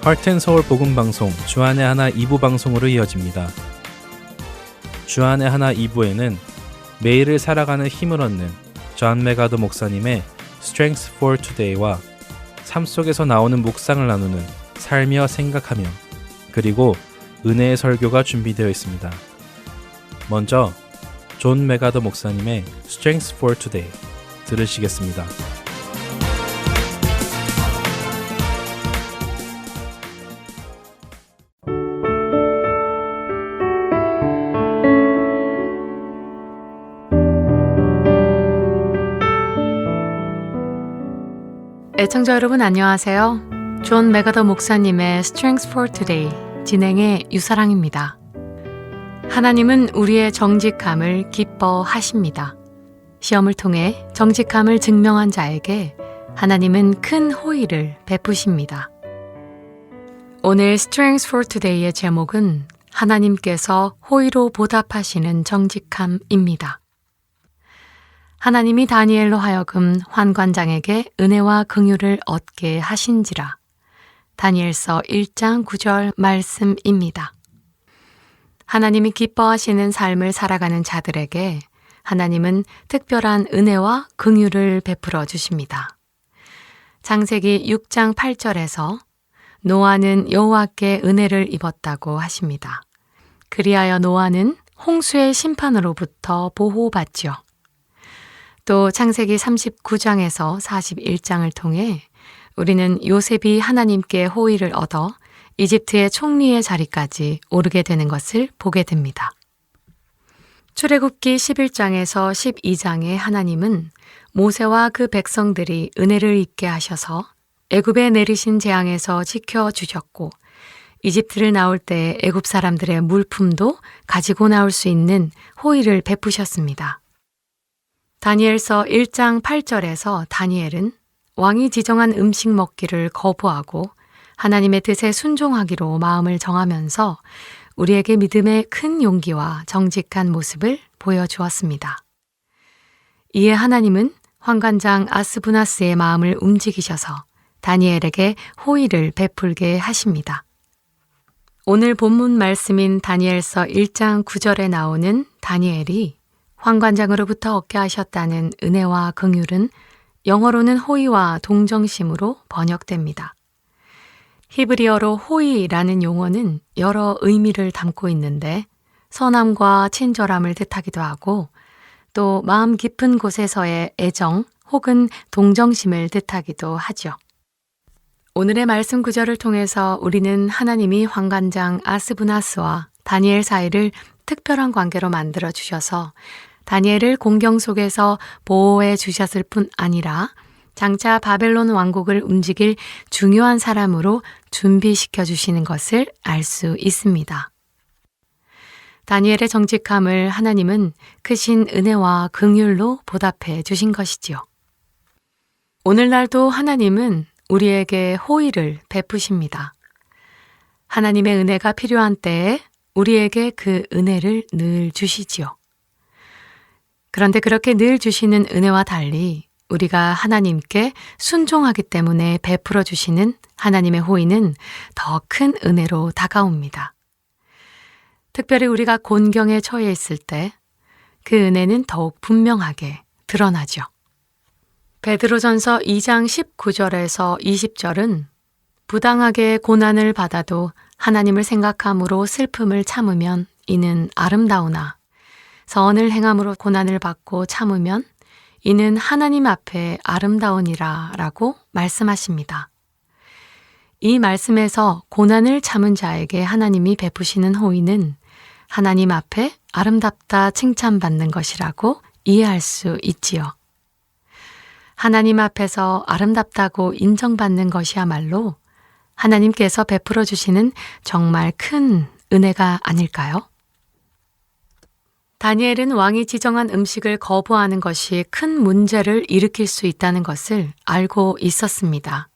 하트앤서울 복음방송 주안의 하나 2부 방송으로 이어집니다. 주안의 하나 2부에는 매일을 살아가는 힘을 얻는 존 메가더 목사님의 Strength for Today와 삶 속에서 나오는 묵상을 나누는 살며 생각하며 그리고 은혜의 설교가 준비되어 있습니다. 먼저 존 메가더 목사님의 Strength for Today 들으시겠습니다. 애청자 여러분 안녕하세요. 존 메가더 목사님의 Strength for Today 진행의 유사랑입니다. 하나님은 우리의 정직함을 기뻐하십니다. 시험을 통해 정직함을 증명한 자에게 하나님은 큰 호의를 베푸십니다. 오늘 Strength for Today의 제목은 하나님께서 호의로 보답하시는 정직함입니다. 하나님이 다니엘로 하여금 환관장에게 은혜와 긍휼을 얻게 하신지라. 다니엘서 1장 9절 말씀입니다. 하나님이 기뻐하시는 삶을 살아가는 자들에게 하나님은 특별한 은혜와 긍휼을 베풀어 주십니다. 창세기 6장 8절에서 노아는 여호와께 은혜를 입었다고 하십니다. 그리하여 노아는 홍수의 심판으로부터 보호받지요. 또 창세기 39장에서 41장을 통해 우리는 요셉이 하나님께 호의를 얻어 이집트의 총리의 자리까지 오르게 되는 것을 보게 됩니다. 출애굽기 11장에서 12장에 하나님은 모세와 그 백성들이 은혜를 입게 하셔서 애굽에 내리신 재앙에서 지켜주셨고 이집트를 나올 때 애굽 사람들의 물품도 가지고 나올 수 있는 호의를 베푸셨습니다. 다니엘서 1장 8절에서 다니엘은 왕이 지정한 음식 먹기를 거부하고 하나님의 뜻에 순종하기로 마음을 정하면서 우리에게 믿음의 큰 용기와 정직한 모습을 보여주었습니다. 이에 하나님은 환관장 아스부나스의 마음을 움직이셔서 다니엘에게 호의를 베풀게 하십니다. 오늘 본문 말씀인 다니엘서 1장 9절에 나오는 다니엘이 환관장으로부터 얻게 하셨다는 은혜와 긍휼은 영어로는 호의와 동정심으로 번역됩니다. 히브리어로 호의라는 용어는 여러 의미를 담고 있는데 선함과 친절함을 뜻하기도 하고 또 마음 깊은 곳에서의 애정 혹은 동정심을 뜻하기도 하죠. 오늘의 말씀 구절을 통해서 우리는 하나님이 환관장 아스부나스와 다니엘 사이를 특별한 관계로 만들어 주셔서 다니엘을 공경 속에서 보호해 주셨을 뿐 아니라 장차 바벨론 왕국을 움직일 중요한 사람으로 준비시켜 주시는 것을 알 수 있습니다. 다니엘의 정직함을 하나님은 크신 은혜와 긍휼로 보답해 주신 것이지요. 오늘날도 하나님은 우리에게 호의를 베푸십니다. 하나님의 은혜가 필요한 때에 우리에게 그 은혜를 늘 주시지요. 그런데 그렇게 늘 주시는 은혜와 달리 우리가 하나님께 순종하기 때문에 베풀어 주시는 하나님의 호의는 더 큰 은혜로 다가옵니다. 특별히 우리가 곤경에 처해 있을 때 그 은혜는 더욱 분명하게 드러나죠. 베드로전서 2장 19절에서 20절은 부당하게 고난을 받아도 하나님을 생각함으로 슬픔을 참으면 이는 아름다우나 선을 행함으로 고난을 받고 참으면 이는 하나님 앞에 아름다우니라 라고 말씀하십니다. 이 말씀에서 고난을 참은 자에게 하나님이 베푸시는 호의는 하나님 앞에 아름답다 칭찬받는 것이라고 이해할 수 있지요. 하나님 앞에서 아름답다고 인정받는 것이야말로 하나님께서 베풀어 주시는 정말 큰 은혜가 아닐까요? 다니엘은 왕이 지정한 음식을 거부하는 것이 큰 문제를 일으킬 수 있다는 것을 알고 있었습니다.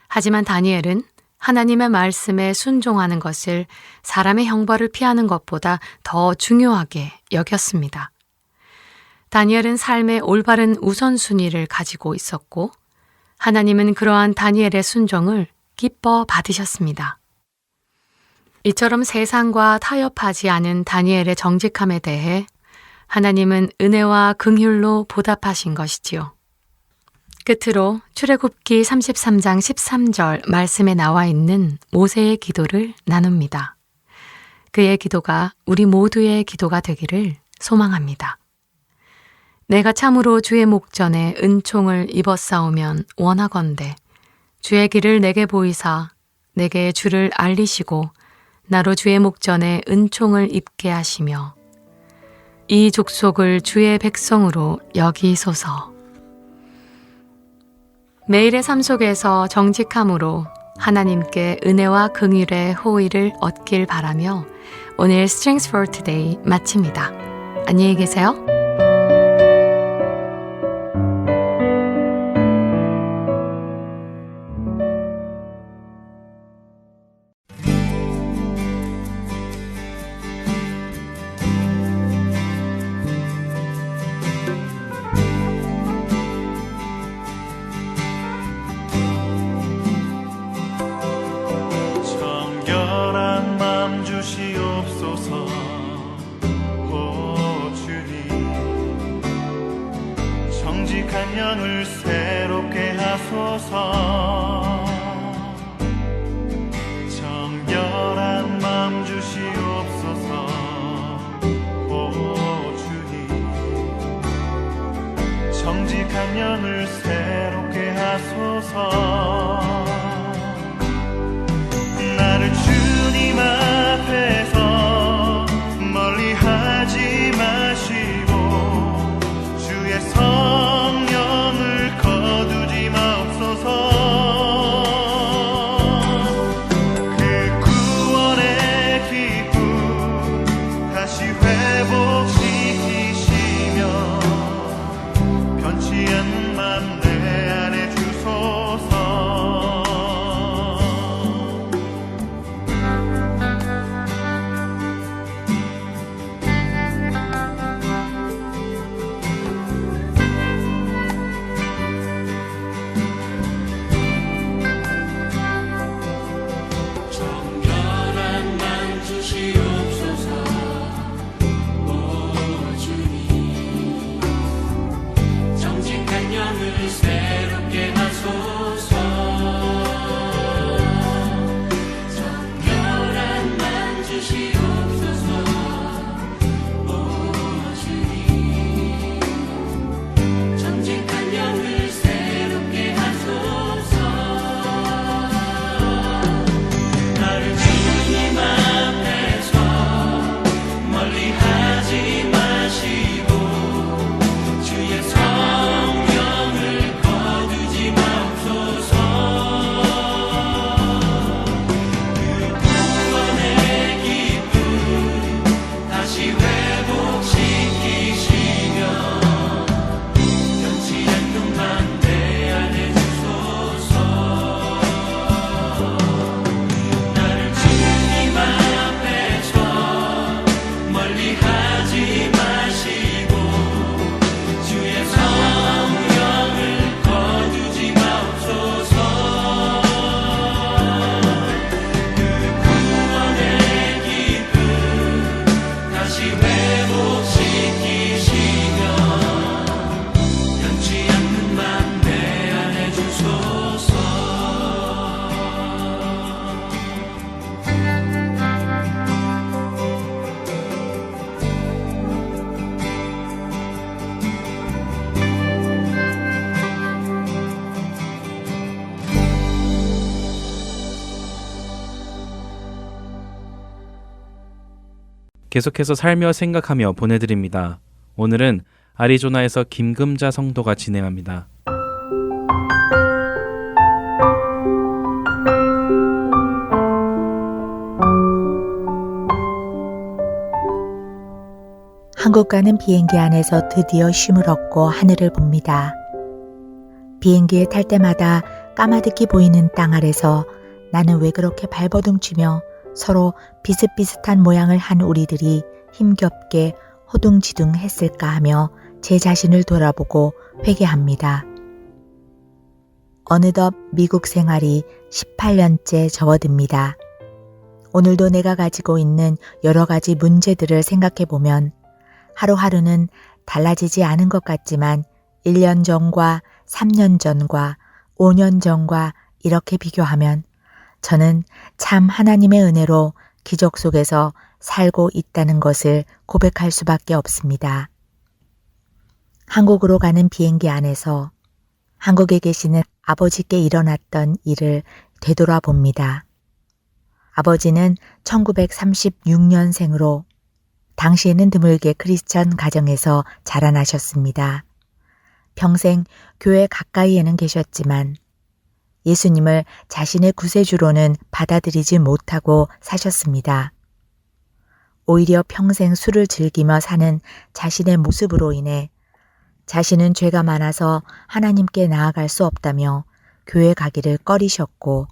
하지만 다니엘은 하나님의 말씀에 순종하는 것을 사람의 형벌을 피하는 것보다 더 중요하게 여겼습니다. 다니엘은 삶의 올바른 우선순위를 가지고 있었고 하나님은 그러한 다니엘의 순종을 기뻐 받으셨습니다. 이처럼 세상과 타협하지 않은 다니엘의 정직함에 대해 하나님은 은혜와 긍휼로 보답하신 것이지요. 끝으로 출애굽기 33장 13절 말씀에 나와 있는 모세의 기도를 나눕니다. 그의 기도가 우리 모두의 기도가 되기를 소망합니다. 내가 참으로 주의 목전에 은총을 입었사오면 원하건대 주의 길을 내게 보이사 내게 주를 알리시고 나로 주의 목전에 은총을 입게 하시며 이 족속을 주의 백성으로 여기소서. 매일의 삶 속에서 정직함으로 하나님께 은혜와 긍휼의 호의를 얻길 바라며 오늘 Strength for Today 마칩니다. 안녕히 계세요. 정결한 맘 주시옵소서. 오 주님, 정직한 영을 새롭게 하소서. 정결한 맘 주시옵소서. 오 주님, 정직한 영을 새롭게 하소서. 나를 주님 앞에서 멀리하지 마시고 주의 성령을 거두지 마옵소서. 그 구원의 기쁨 다시 회복시키시며 변치 않는 맘 내 안에 주소서. 정결한 맘 주시옵소서. 오 주님, 정직한 영을 새롭게 하소서. 정결한 맘 주시옵소서. 오 주님, 정직한 영을 새롭게 하소서. 나를 주님 앞에서 멀리하지 마시고 주의 성령을 거두지 마옵소서. 그 구원의 기쁨 다시 회복시키시며 변치 않는 맘 내 안에 주소서. 나를 주님 앞에서 멀리하지 마시고 주의 성령을 거두지 마옵소서. 그 구원의 기쁨 다시 회복시키시며 변치 않는 맘 내 안에 주소서. 계속해서 살며 생각하며 보내드립니다. 오늘은 아리조나에서 김금자 성도가 진행합니다. 한국 가는 비행기 안에서 드디어 쉼을 얻고 하늘을 봅니다. 비행기에 탈 때마다 까마득히 보이는 땅 아래서 나는 왜 그렇게 발버둥치며 서로 비슷비슷한 모양을 한 우리들이 힘겹게 호둥지둥 했을까 하며 제 자신을 돌아보고 회개합니다. 어느덧 미국 생활이 18년째 접어듭니다. 오늘도 내가 가지고 있는 여러 가지 문제들을 생각해 보면 하루하루는 달라지지 않은 것 같지만 1년 전과 3년 전과 5년 전과 이렇게 비교하면 저는 참 하나님의 은혜로 기적 속에서 살고 있다는 것을 고백할 수밖에 없습니다. 한국으로 가는 비행기 안에서 한국에 계시는 아버지께 일어났던 일을 되돌아봅니다. 아버지는 1936년생으로 당시에는 드물게 크리스천 가정에서 자라나셨습니다. 평생 교회 가까이에는 계셨지만 예수님을 자신의 구세주로는 받아들이지 못하고 사셨습니다. 오히려 평생 술을 즐기며 사는 자신의 모습으로 인해 자신은 죄가 많아서 하나님께 나아갈 수 없다며 교회 가기를 꺼리셨고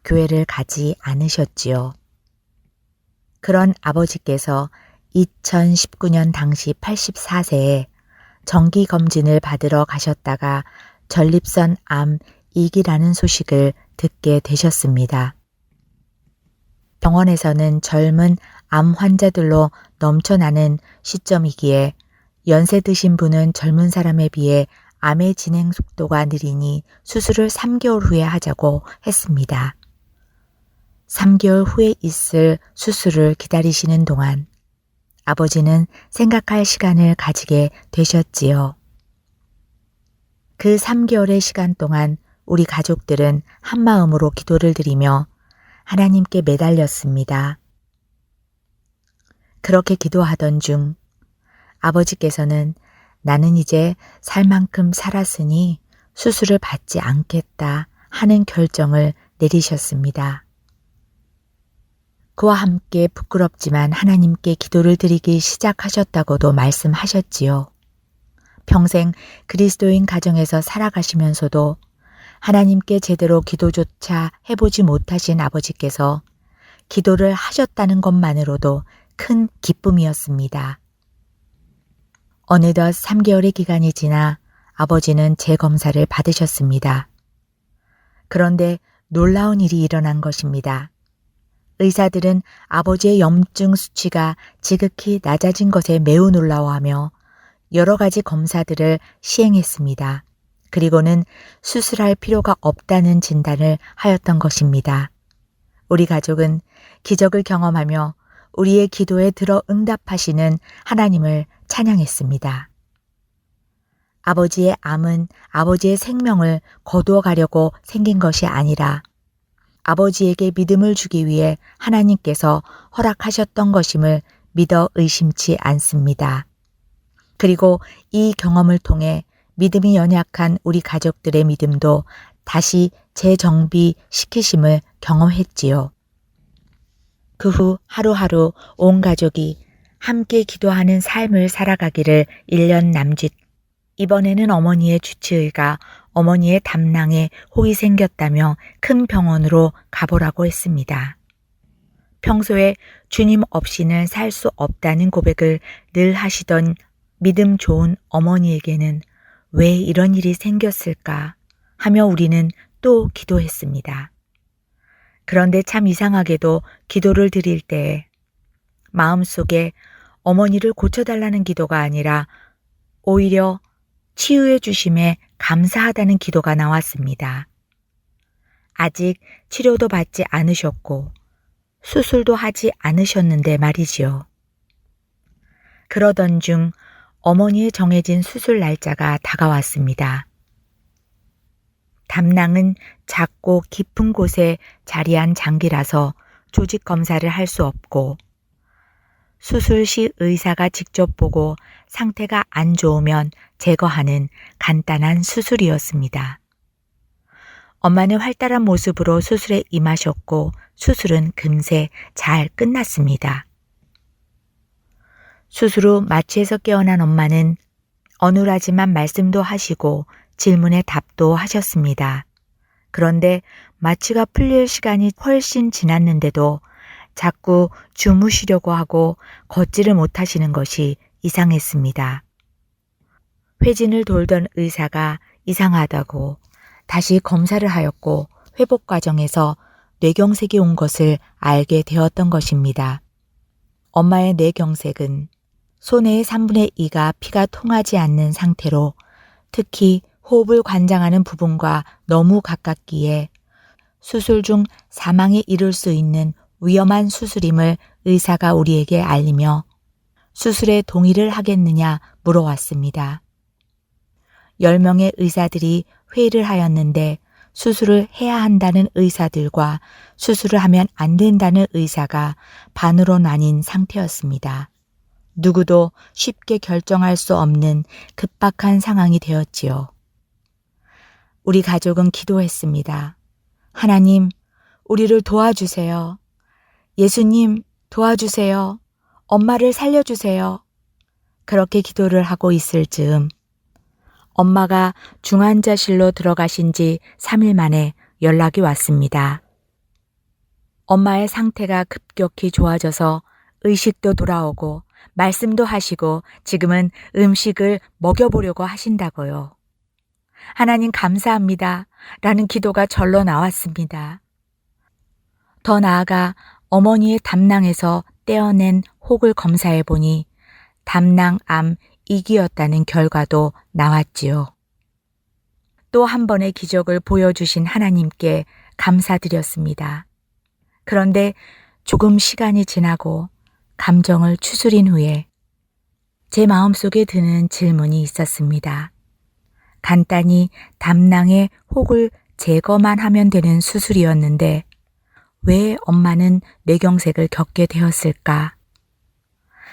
교회를 가지 않으셨지요. 그런 아버지께서 2019년 당시 84세에 정기검진을 받으러 가셨다가 전립선 암 2기라는 소식을 듣게 되셨습니다. 병원에서는 젊은 암 환자들로 넘쳐나는 시점이기에 연세 드신 분은 젊은 사람에 비해 암의 진행 속도가 느리니 수술을 3개월 후에 하자고 했습니다. 3개월 후에 있을 수술을 기다리시는 동안 아버지는 생각할 시간을 가지게 되셨지요. 그 3개월의 시간 동안 우리 가족들은 한마음으로 기도를 드리며 하나님께 매달렸습니다. 그렇게 기도하던 중 아버지께서는 나는 이제 살 만큼 살았으니 수술을 받지 않겠다 하는 결정을 내리셨습니다. 그와 함께 부끄럽지만 하나님께 기도를 드리기 시작하셨다고도 말씀하셨지요. 평생 그리스도인 가정에서 살아가시면서도 하나님께 제대로 기도조차 해보지 못하신 아버지께서 기도를 하셨다는 것만으로도 큰 기쁨이었습니다. 어느덧 3개월의 기간이 지나 아버지는 재검사를 받으셨습니다. 그런데 놀라운 일이 일어난 것입니다. 의사들은 아버지의 염증 수치가 지극히 낮아진 것에 매우 놀라워하며 여러 가지 검사들을 시행했습니다. 그리고는 수술할 필요가 없다는 진단을 하였던 것입니다. 우리 가족은 기적을 경험하며 우리의 기도에 들어 응답하시는 하나님을 찬양했습니다. 아버지의 암은 아버지의 생명을 거두어 가려고 생긴 것이 아니라 아버지에게 믿음을 주기 위해 하나님께서 허락하셨던 것임을 믿어 의심치 않습니다. 그리고 이 경험을 통해 믿음이 연약한 우리 가족들의 믿음도 다시 재정비시키심을 경험했지요. 그 후 하루하루 온 가족이 함께 기도하는 삶을 살아가기를 1년 남짓. 이번에는 어머니의 주치의가 어머니의 담낭에 혹이 생겼다며 큰 병원으로 가보라고 했습니다. 평소에 주님 없이는 살 수 없다는 고백을 늘 하시던 믿음 좋은 어머니에게는 왜 이런 일이 생겼을까 하며 우리는 또 기도했습니다. 그런데 참 이상하게도 기도를 드릴 때에 마음속에 어머니를 고쳐달라는 기도가 아니라 오히려 치유해 주심에 감사하다는 기도가 나왔습니다. 아직 치료도 받지 않으셨고 수술도 하지 않으셨는데 말이지요. 그러던 중 어머니의 정해진 수술 날짜가 다가왔습니다. 담낭은 작고 깊은 곳에 자리한 장기라서 조직 검사를 할 수 없고 수술 시 의사가 직접 보고 상태가 안 좋으면 제거하는 간단한 수술이었습니다. 엄마는 활달한 모습으로 수술에 임하셨고 수술은 금세 잘 끝났습니다. 수술 후 마취에서 깨어난 엄마는 어눌하지만 말씀도 하시고 질문에 답도 하셨습니다. 그런데 마취가 풀릴 시간이 훨씬 지났는데도 자꾸 주무시려고 하고 걷지를 못하시는 것이 이상했습니다. 회진을 돌던 의사가 이상하다고 다시 검사를 하였고 회복 과정에서 뇌경색이 온 것을 알게 되었던 것입니다. 엄마의 뇌경색은 손해의 3분의 2가 피가 통하지 않는 상태로 특히 호흡을 관장하는 부분과 너무 가깝기에 수술 중 사망에 이를 수 있는 위험한 수술임을 의사가 우리에게 알리며 수술에 동의를 하겠느냐 물어왔습니다. 10명의 의사들이 회의를 하였는데 수술을 해야 한다는 의사들과 수술을 하면 안 된다는 의사가 반으로 나뉜 상태였습니다. 누구도 쉽게 결정할 수 없는 급박한 상황이 되었지요. 우리 가족은 기도했습니다. 하나님, 우리를 도와주세요. 예수님, 도와주세요. 엄마를 살려주세요. 그렇게 기도를 하고 있을 즈음 엄마가 중환자실로 들어가신 지 3일 만에 연락이 왔습니다. 엄마의 상태가 급격히 좋아져서 의식도 돌아오고 말씀도 하시고 지금은 음식을 먹여보려고 하신다고요. 하나님 감사합니다. 라는 기도가 절로 나왔습니다. 더 나아가 어머니의 담낭에서 떼어낸 혹을 검사해 보니 담낭암 2기였다는 결과도 나왔지요. 또 한 번의 기적을 보여주신 하나님께 감사드렸습니다. 그런데 조금 시간이 지나고 감정을 추스린 후에 제 마음속에 드는 질문이 있었습니다. 간단히 담낭의 혹을 제거만 하면 되는 수술이었는데 왜 엄마는 뇌경색을 겪게 되었을까?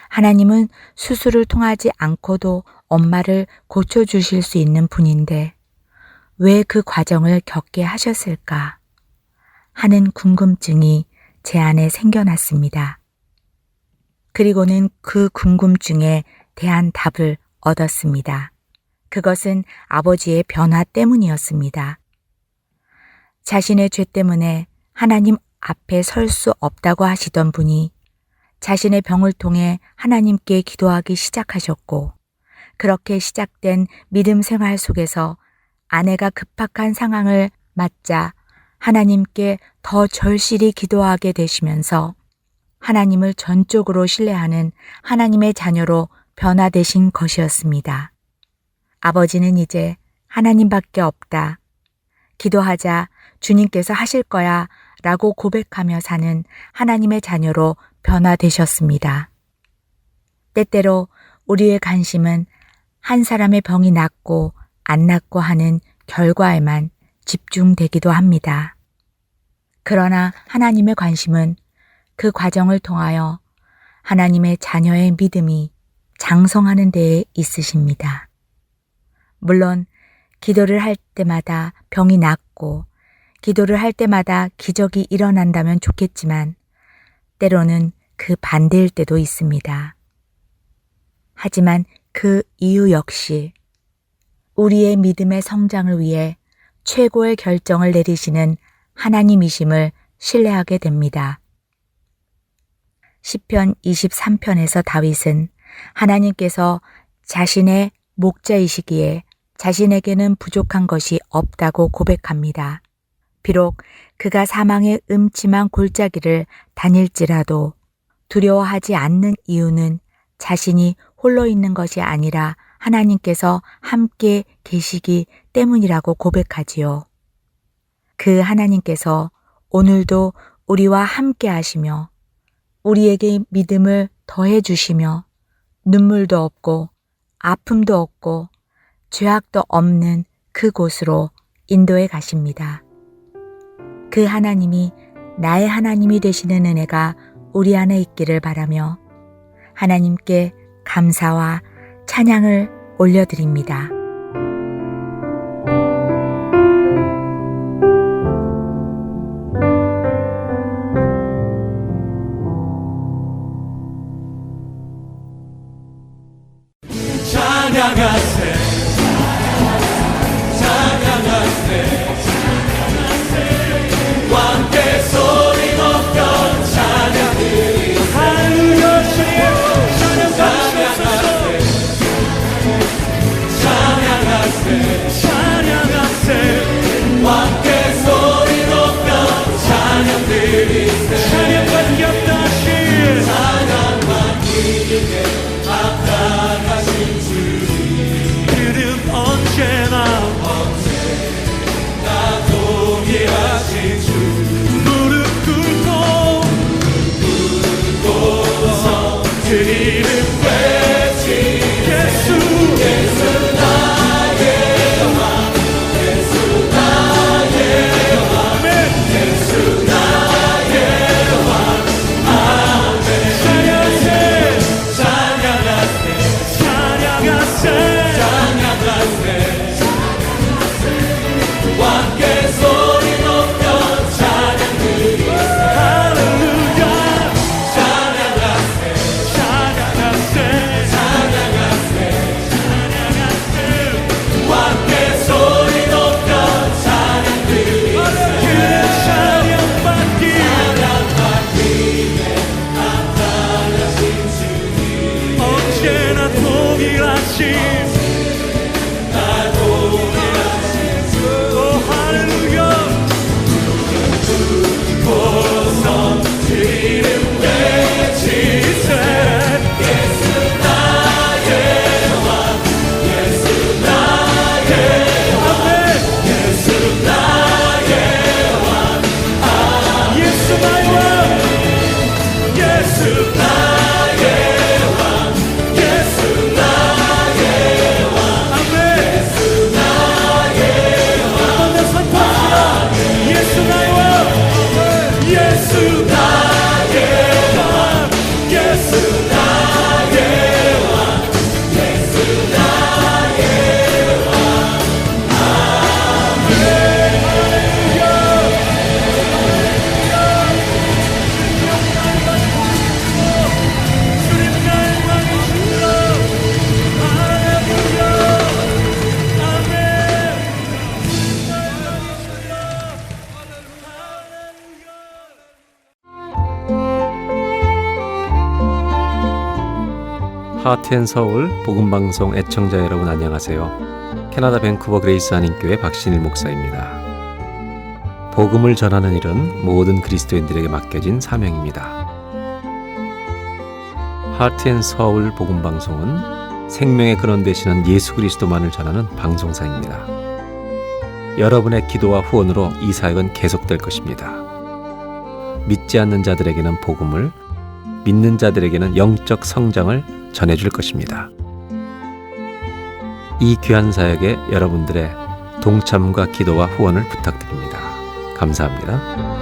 하나님은 수술을 통하지 않고도 엄마를 고쳐주실 수 있는 분인데 왜 그 과정을 겪게 하셨을까? 하는 궁금증이 제 안에 생겨났습니다. 그리고는 그 궁금증에 대한 답을 얻었습니다. 그것은 아버지의 변화 때문이었습니다. 자신의 죄 때문에 하나님 앞에 설 수 없다고 하시던 분이 자신의 병을 통해 하나님께 기도하기 시작하셨고 그렇게 시작된 믿음 생활 속에서 아내가 급박한 상황을 맞자 하나님께 더 절실히 기도하게 되시면서 하나님을 전적으로 신뢰하는 하나님의 자녀로 변화되신 것이었습니다. 아버지는 이제 하나님밖에 없다. 기도하자 주님께서 하실 거야 라고 고백하며 사는 하나님의 자녀로 변화되셨습니다. 때때로 우리의 관심은 한 사람의 병이 낫고 안 낫고 하는 결과에만 집중되기도 합니다. 그러나 하나님의 관심은 그 과정을 통하여 하나님의 자녀의 믿음이 장성하는 데에 있으십니다. 물론 기도를 할 때마다 병이 낫고 기도를 할 때마다 기적이 일어난다면 좋겠지만 때로는 그 반대일 때도 있습니다. 하지만 그 이유 역시 우리의 믿음의 성장을 위해 최고의 결정을 내리시는 하나님이심을 신뢰하게 됩니다. 시편 23편에서 다윗은 하나님께서 자신의 목자이시기에 자신에게는 부족한 것이 없다고 고백합니다. 비록 그가 사망의 음침한 골짜기를 다닐지라도 두려워하지 않는 이유는 자신이 홀로 있는 것이 아니라 하나님께서 함께 계시기 때문이라고 고백하지요. 그 하나님께서 오늘도 우리와 함께 하시며 우리에게 믿음을 더해 주시며 눈물도 없고 아픔도 없고 죄악도 없는 그곳으로 인도해 가십니다. 그 하나님이 나의 하나님이 되시는 은혜가 우리 안에 있기를 바라며 하나님께 감사와 찬양을 올려드립니다. 찬양하세 찬양하세 왕께 소리 높여 찬양드리세 할렐루야 주님 찬양하세 찬양 예수 나의 왕 예수 나의 왕 예수 나의 왕 예수 나의 왕 주님 나의 왕이시여 할렐루야 아멘 하트앤서울 복음방송 애청자 여러분 안녕하세요. 캐나다 밴쿠버 그레이스 한인교회 박신일 목사입니다. 복음을 전하는 일은 모든 그리스도인들에게 맡겨진 사명입니다. 하트앤서울 복음방송은 생명의 근원 되시는 예수 그리스도만을 전하는 방송사입니다. 여러분의 기도와 후원으로 이 사역은 계속될 것입니다. 믿지 않는 자들에게는 복음을, 믿는 자들에게는 영적 성장을 전해줄 것입니다. 이 귀한 사역에 여러분들의 동참과 기도와 후원을 부탁드립니다. 감사합니다.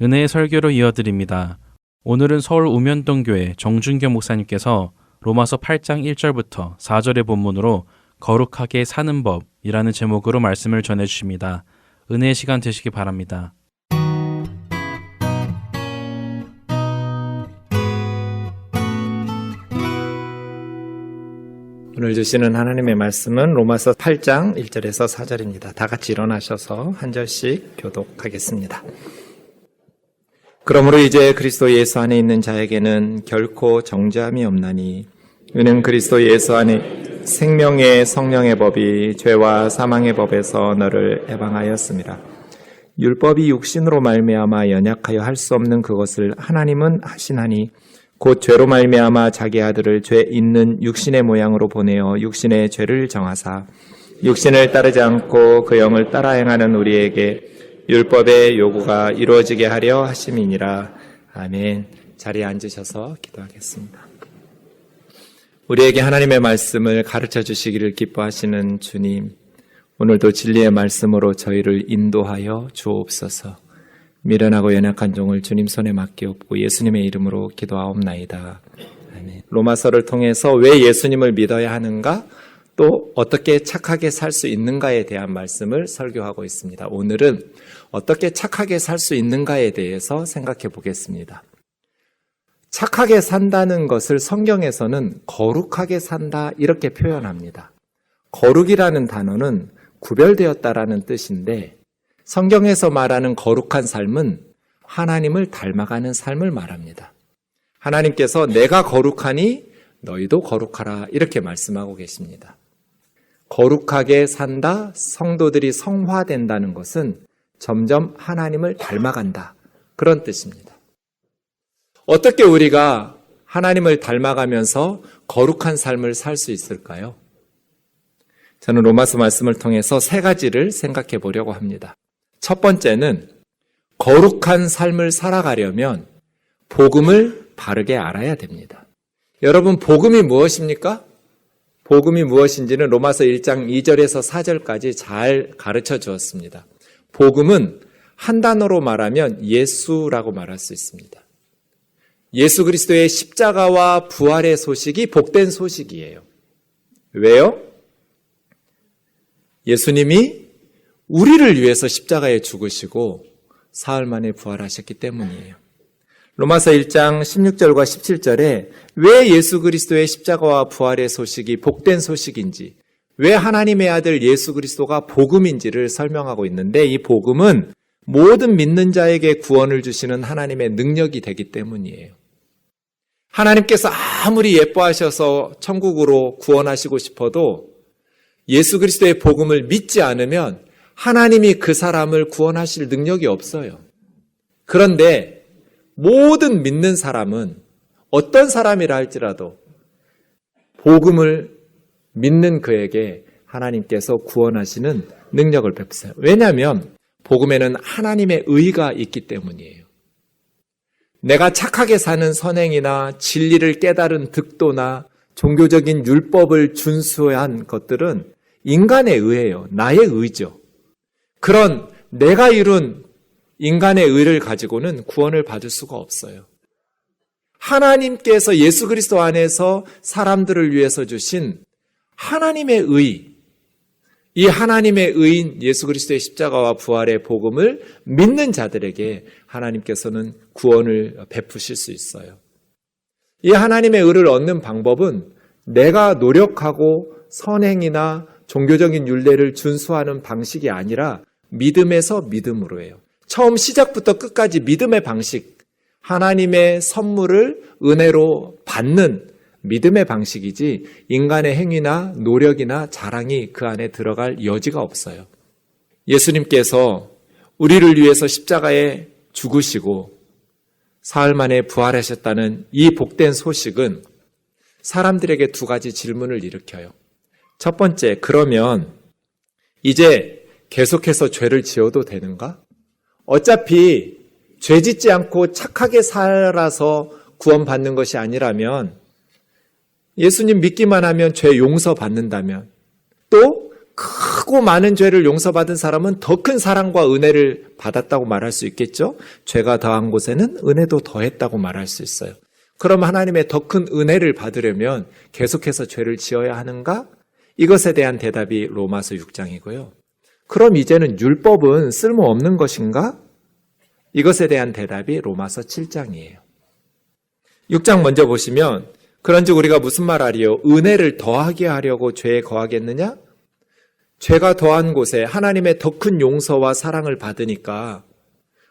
은혜의 설교로 이어드립니다. 오늘은 서울 우면동교회 정준교 목사님께서 로마서 8장 1절부터 4절의 본문으로 거룩하게 사는 법이라는 제목으로 말씀을 전해주십니다. 은혜의 시간 되시기 바랍니다. 오늘 주시는 하나님의 말씀은 로마서 8장 1절에서 4절입니다. 다 같이 일어나셔서 한 절씩 교독하겠습니다. 그러므로 이제 그리스도 예수 안에 있는 자에게는 결코 정죄함이 없나니 이는 그리스도 예수 안에 생명의 성령의 법이 죄와 사망의 법에서 너를 해방하였습니다. 율법이 육신으로 말미암아 연약하여 할 수 없는 그것을 하나님은 하시나니 곧 죄로 말미암아 자기 아들을 죄 있는 육신의 모양으로 보내어 육신의 죄를 정하사 육신을 따르지 않고 그 영을 따라 행하는 우리에게 율법의 요구가 이루어지게 하려 하심이니라. 아멘. 자리에 앉으셔서 기도하겠습니다. 우리에게 하나님의 말씀을 가르쳐 주시기를 기뻐하시는 주님, 오늘도 진리의 말씀으로 저희를 인도하여 주옵소서. 미련하고 연약한 종을 주님 손에 맡기옵고 예수님의 이름으로 기도하옵나이다. 아멘. 로마서를 통해서 왜 예수님을 믿어야 하는가? 또 어떻게 착하게 살 수 있는가에 대한 말씀을 설교하고 있습니다. 오늘은 어떻게 착하게 살 수 있는가에 대해서 생각해 보겠습니다. 착하게 산다는 것을 성경에서는 거룩하게 산다 이렇게 표현합니다. 거룩이라는 단어는 구별되었다라는 뜻인데 성경에서 말하는 거룩한 삶은 하나님을 닮아가는 삶을 말합니다. 하나님께서 내가 거룩하니 너희도 거룩하라 이렇게 말씀하고 계십니다. 거룩하게 산다, 성도들이 성화된다는 것은 점점 하나님을 닮아간다. 그런 뜻입니다. 어떻게 우리가 하나님을 닮아가면서 거룩한 삶을 살 수 있을까요? 저는 로마서 말씀을 통해서 세 가지를 생각해 보려고 합니다. 첫 번째는 거룩한 삶을 살아가려면 복음을 바르게 알아야 됩니다. 여러분, 복음이 무엇입니까? 복음이 무엇인지는 로마서 1장 2절에서 4절까지 잘 가르쳐 주었습니다. 복음은 한 단어로 말하면 예수라고 말할 수 있습니다. 예수 그리스도의 십자가와 부활의 소식이 복된 소식이에요. 왜요? 예수님이 우리를 위해서 십자가에 죽으시고 사흘 만에 부활하셨기 때문이에요. 로마서 1장 16절과 17절에 왜 예수 그리스도의 십자가와 부활의 소식이 복된 소식인지, 왜 하나님의 아들 예수 그리스도가 복음인지를 설명하고 있는데, 이 복음은 모든 믿는 자에게 구원을 주시는 하나님의 능력이 되기 때문이에요. 하나님께서 아무리 예뻐하셔서 천국으로 구원하시고 싶어도 예수 그리스도의 복음을 믿지 않으면 하나님이 그 사람을 구원하실 능력이 없어요. 그런데 모든 믿는 사람은 어떤 사람이라 할지라도 복음을 믿는 그에게 하나님께서 구원하시는 능력을 베푸세요. 왜냐하면 복음에는 하나님의 의가 있기 때문이에요. 내가 착하게 사는 선행이나 진리를 깨달은 득도나 종교적인 율법을 준수한 것들은 인간의 의예요. 나의 의죠. 그런 내가 이룬 인간의 의를 가지고는 구원을 받을 수가 없어요. 하나님께서 예수 그리스도 안에서 사람들을 위해서 주신 하나님의 의, 이 하나님의 의인 예수 그리스도의 십자가와 부활의 복음을 믿는 자들에게 하나님께서는 구원을 베푸실 수 있어요. 이 하나님의 의를 얻는 방법은 내가 노력하고 선행이나 종교적인 율례를 준수하는 방식이 아니라 믿음에서 믿음으로 해요. 처음 시작부터 끝까지 믿음의 방식, 하나님의 선물을 은혜로 받는 믿음의 방식이지 인간의 행위나 노력이나 자랑이 그 안에 들어갈 여지가 없어요. 예수님께서 우리를 위해서 십자가에 죽으시고 사흘 만에 부활하셨다는 이 복된 소식은 사람들에게 두 가지 질문을 일으켜요. 첫 번째, 그러면 이제 계속해서 죄를 지어도 되는가? 어차피 죄 짓지 않고 착하게 살아서 구원받는 것이 아니라면, 예수님 믿기만 하면 죄 용서받는다면, 또 크고 많은 죄를 용서받은 사람은 더 큰 사랑과 은혜를 받았다고 말할 수 있겠죠? 죄가 더한 곳에는 은혜도 더했다고 말할 수 있어요. 그럼 하나님의 더 큰 은혜를 받으려면 계속해서 죄를 지어야 하는가? 이것에 대한 대답이 로마서 6장이고요. 그럼 이제는 율법은 쓸모없는 것인가? 이것에 대한 대답이 로마서 7장이에요. 6장 먼저 보시면, 그런즉 우리가 무슨 말하리요? 은혜를 더하게 하려고 죄에 거하겠느냐? 죄가 더한 곳에 하나님의 더 큰 용서와 사랑을 받으니까,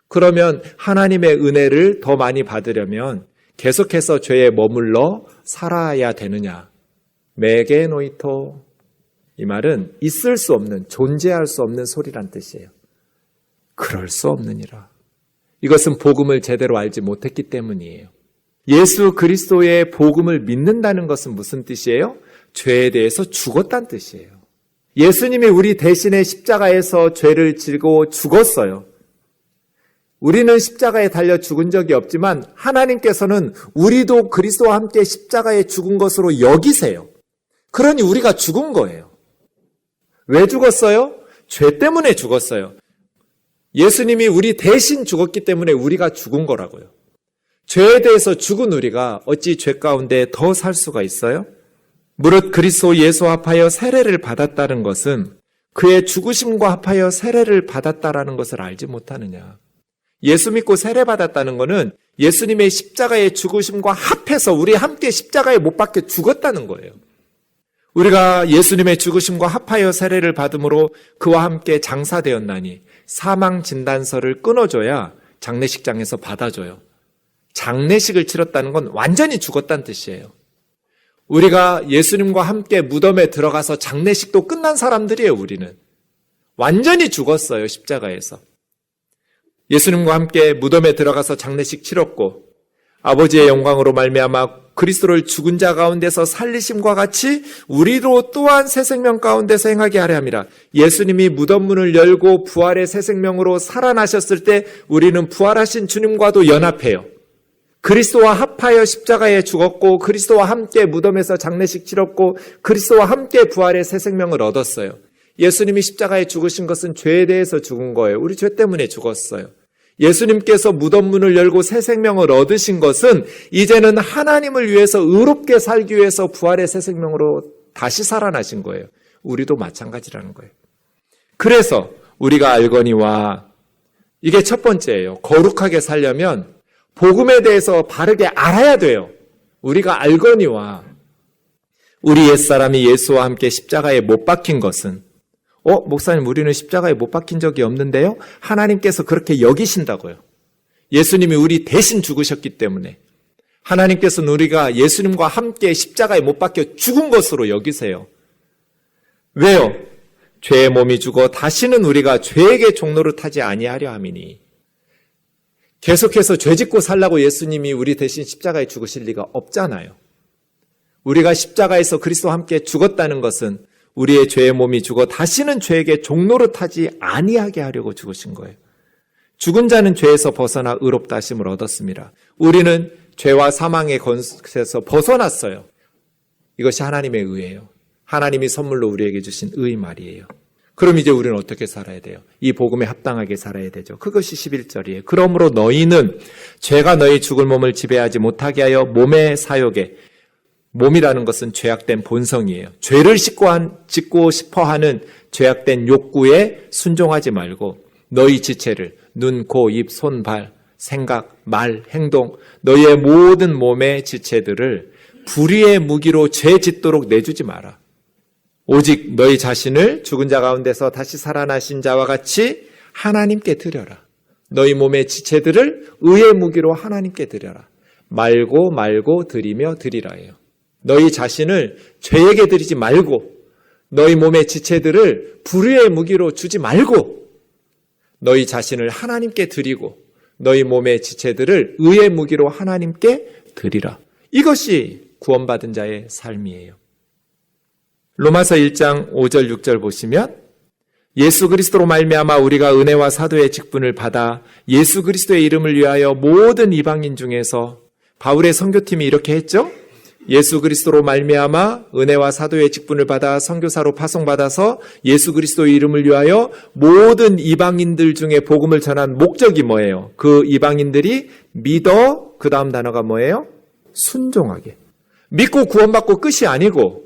그러면 하나님의 은혜를 더 많이 받으려면 계속해서 죄에 머물러 살아야 되느냐? 메게노이토. 이 말은 있을 수 없는, 존재할 수 없는 소리란 뜻이에요. 그럴 수 없느니라. 이것은 복음을 제대로 알지 못했기 때문이에요. 예수 그리스도의 복음을 믿는다는 것은 무슨 뜻이에요? 죄에 대해서 죽었다는 뜻이에요. 예수님이 우리 대신에 십자가에서 죄를 지고 죽었어요. 우리는 십자가에 달려 죽은 적이 없지만 하나님께서는 우리도 그리스도와 함께 십자가에 죽은 것으로 여기세요. 그러니 우리가 죽은 거예요. 왜 죽었어요? 죄 때문에 죽었어요. 예수님이 우리 대신 죽었기 때문에 우리가 죽은 거라고요. 죄에 대해서 죽은 우리가 어찌 죄 가운데 더 살 수가 있어요? 무릇 그리스도 예수와 합하여 세례를 받았다는 것은 그의 죽으심과 합하여 세례를 받았다라는 것을 알지 못하느냐. 예수 믿고 세례 받았다는 것은 예수님의 십자가의 죽으심과 합해서 우리 함께 십자가에 못 박혀 죽었다는 거예요. 우리가 예수님의 죽으심과 합하여 세례를 받음으로 그와 함께 장사되었나니 사망 진단서를 끊어줘야 장례식장에서 받아줘요. 장례식을 치렀다는 건 완전히 죽었다는 뜻이에요. 우리가 예수님과 함께 무덤에 들어가서 장례식도 끝난 사람들이에요. 우리는 완전히 죽었어요. 십자가에서. 예수님과 함께 무덤에 들어가서 장례식 치렀고 아버지의 영광으로 말미암아 그리스도를 죽은 자 가운데서 살리심과 같이 우리로 또한 새 생명 가운데서 행하게 하려 함이라. 예수님이 무덤문을 열고 부활의 새 생명으로 살아나셨을 때 우리는 부활하신 주님과도 연합해요. 그리스도와 합하여 십자가에 죽었고 그리스도와 함께 무덤에서 장례식 치렀고 그리스도와 함께 부활의 새 생명을 얻었어요. 예수님이 십자가에 죽으신 것은 죄에 대해서 죽은 거예요. 우리 죄 때문에 죽었어요. 예수님께서 무덤문을 열고 새 생명을 얻으신 것은 이제는 하나님을 위해서 의롭게 살기 위해서 부활의 새 생명으로 다시 살아나신 거예요. 우리도 마찬가지라는 거예요. 그래서 우리가 알거니와, 이게 첫 번째예요. 거룩하게 살려면 복음에 대해서 바르게 알아야 돼요. 우리가 알거니와, 우리 옛사람이 예수와 함께 십자가에 못 박힌 것은, 목사님 우리는 십자가에 못 박힌 적이 없는데요? 하나님께서 그렇게 여기신다고요. 예수님이 우리 대신 죽으셨기 때문에 하나님께서는 우리가 예수님과 함께 십자가에 못 박혀 죽은 것으로 여기세요. 왜요? 죄의 몸이 죽어 다시는 우리가 죄에게 종노릇하지 아니하려 함이니. 계속해서 죄 짓고 살라고 예수님이 우리 대신 십자가에 죽으실 리가 없잖아요. 우리가 십자가에서 그리스도와 함께 죽었다는 것은 우리의 죄의 몸이 죽어 다시는 죄에게 종노릇하지 아니하게 하려고 죽으신 거예요. 죽은 자는 죄에서 벗어나 의롭다 하심을 얻었습니다. 우리는 죄와 사망의 권세에서 벗어났어요. 이것이 하나님의 의예요. 하나님이 선물로 우리에게 주신 의의 말이에요. 그럼 이제 우리는 어떻게 살아야 돼요? 이 복음에 합당하게 살아야 되죠. 그것이 11절이에요. 그러므로 너희는 죄가 너희 죽을 몸을 지배하지 못하게 하여 몸의 사욕에, 몸이라는 것은 죄악된 본성이에요. 죄를 짓고 싶어하는 죄악된 욕구에 순종하지 말고 너희 지체를 눈, 코, 입, 손, 발, 생각, 말, 행동, 너희의 모든 몸의 지체들을 불의의 무기로 죄 짓도록 내주지 마라. 오직 너희 자신을 죽은 자 가운데서 다시 살아나신 자와 같이 하나님께 드려라. 너희 몸의 지체들을 의의 무기로 하나님께 드려라. 말고 드리며 드리라예요. 너희 자신을 죄에게 드리지 말고 너희 몸의 지체들을 불의의 무기로 주지 말고 너희 자신을 하나님께 드리고 너희 몸의 지체들을 의의 무기로 하나님께 드리라. 이것이 구원받은 자의 삶이에요. 로마서 1장 5절 6절 보시면 예수 그리스도로 말미암아 우리가 은혜와 사도의 직분을 받아 예수 그리스도의 이름을 위하여 모든 이방인 중에서 바울의 선교팀이 이렇게 했죠. 예수 그리스도로 말미암아 은혜와 사도의 직분을 받아 선교사로 파송받아서 예수 그리스도의 이름을 위하여 모든 이방인들 중에 복음을 전한 목적이 뭐예요? 그 이방인들이 믿어, 그 다음 단어가 뭐예요? 순종하게. 믿고 구원받고 끝이 아니고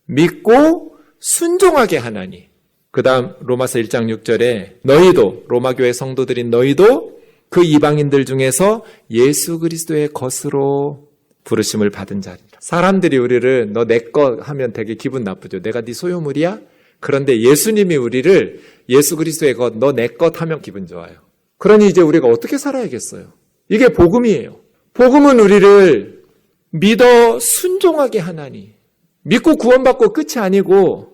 믿고 순종하게 하나니. 그 다음 로마서 1장 6절에 너희도, 로마교회 성도들인 너희도 그 이방인들 중에서 예수 그리스도의 것으로 부르심을 받은 자리라. 사람들이 우리를 너 내 거 하면 되게 기분 나쁘죠. 내가 네 소유물이야? 그런데 예수님이 우리를 예수 그리스도의 것, 너 내 것 하면 기분 좋아요. 그러니 이제 우리가 어떻게 살아야겠어요? 이게 복음이에요. 복음은 우리를 믿어 순종하게 하나니. 믿고 구원받고 끝이 아니고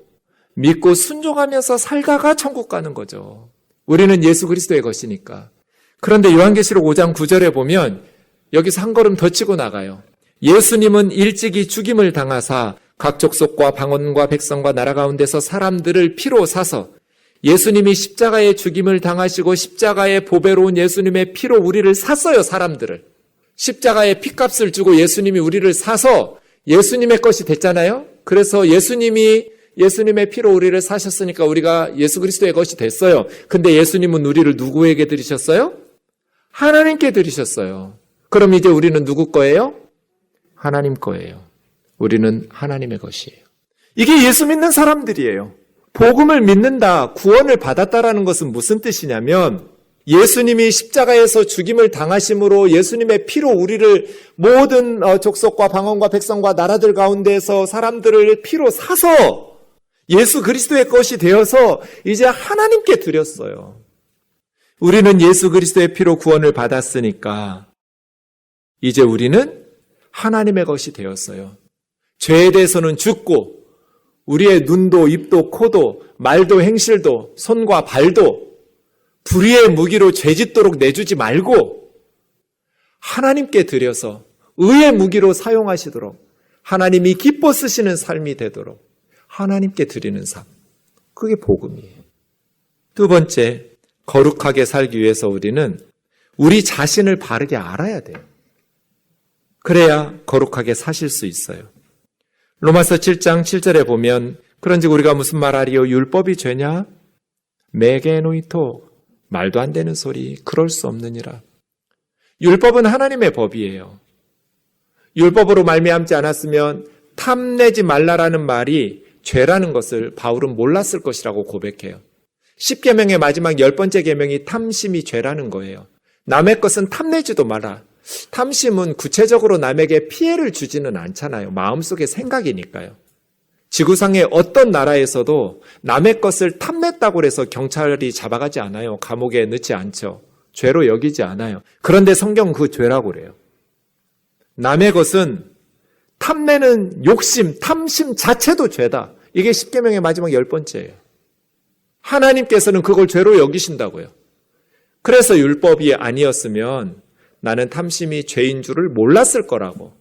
믿고 순종하면서 살다가 천국 가는 거죠. 우리는 예수 그리스도의 것이니까. 그런데 요한계시록 5장 9절에 보면 여기서 한 걸음 더 치고 나가요. 예수님은 일찍이 죽임을 당하사 각 족속과 방언과 백성과 나라 가운데서 사람들을 피로 사서 예수님이 십자가의 죽임을 당하시고 십자가의 보배로운 예수님의 피로 우리를 샀어요. 사람들을. 십자가의 피값을 주고 예수님이 우리를 사서 예수님의 것이 됐잖아요. 그래서 예수님의 피로 우리를 사셨으니까 우리가 예수 그리스도의 것이 됐어요. 근데 예수님은 우리를 누구에게 드리셨어요? 하나님께 드리셨어요. 그럼 이제 우리는 누구 거예요? 하나님 거예요. 우리는 하나님의 것이에요. 이게 예수 믿는 사람들이에요. 복음을 믿는다, 구원을 받았다라는 것은 무슨 뜻이냐면 예수님이 십자가에서 죽임을 당하심으로 예수님의 피로 우리를 모든 족속과 방언과 백성과 나라들 가운데서 사람들을 피로 사서 예수 그리스도의 것이 되어서 이제 하나님께 드렸어요. 우리는 예수 그리스도의 피로 구원을 받았으니까 이제 우리는 하나님의 것이 되었어요. 죄에 대해서는 죽고 우리의 눈도 입도 코도 말도 행실도 손과 발도 불의의 무기로 죄짓도록 내주지 말고 하나님께 드려서 의의 무기로 사용하시도록 하나님이 기뻐 쓰시는 삶이 되도록 하나님께 드리는 삶. 그게 복음이에요. 두 번째, 거룩하게 살기 위해서 우리는 우리 자신을 바르게 알아야 돼요. 그래야 거룩하게 사실 수 있어요. 로마서 7장 7절에 보면 그런즉 우리가 무슨 말하리요? 율법이 죄냐? 메게노이토. 말도 안 되는 소리. 그럴 수 없느니라. 율법은 하나님의 법이에요. 율법으로 말미암지 않았으면 탐내지 말라라는 말이 죄라는 것을 바울은 몰랐을 것이라고 고백해요. 10계명의 마지막 10번째 계명이 탐심이 죄라는 거예요. 남의 것은 탐내지도 마라. 탐심은 구체적으로 남에게 피해를 주지는 않잖아요. 마음속의 생각이니까요. 지구상의 어떤 나라에서도 남의 것을 탐냈다고 해서 경찰이 잡아가지 않아요. 감옥에 넣지 않죠. 죄로 여기지 않아요. 그런데 성경은 그 죄라고 그래요. 남의 것은 탐내는 욕심, 탐심 자체도 죄다. 이게 10계명의 마지막 10번째예요. 하나님께서는 그걸 죄로 여기신다고요. 그래서 율법이 아니었으면 나는 탐심이 죄인 줄을 몰랐을 거라고.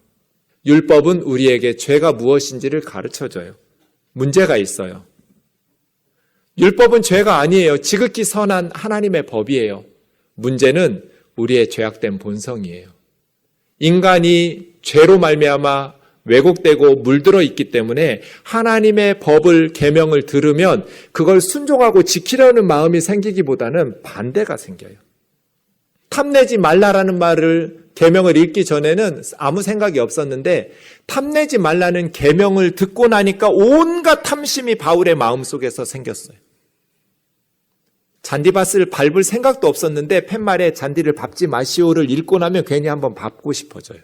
율법은 우리에게 죄가 무엇인지를 가르쳐줘요. 문제가 있어요. 율법은 죄가 아니에요. 지극히 선한 하나님의 법이에요. 문제는 우리의 죄악된 본성이에요. 인간이 죄로 말미암아 왜곡되고 물들어 있기 때문에 하나님의 법을 계명을 들으면 그걸 순종하고 지키려는 마음이 생기기보다는 반대가 생겨요. 탐내지 말라라는 말을 계명을 읽기 전에는 아무 생각이 없었는데 탐내지 말라는 계명을 듣고 나니까 온갖 탐심이 바울의 마음속에서 생겼어요. 잔디밭을 밟을 생각도 없었는데 팻말에 잔디를 밟지 마시오를 읽고 나면 괜히 한번 밟고 싶어져요.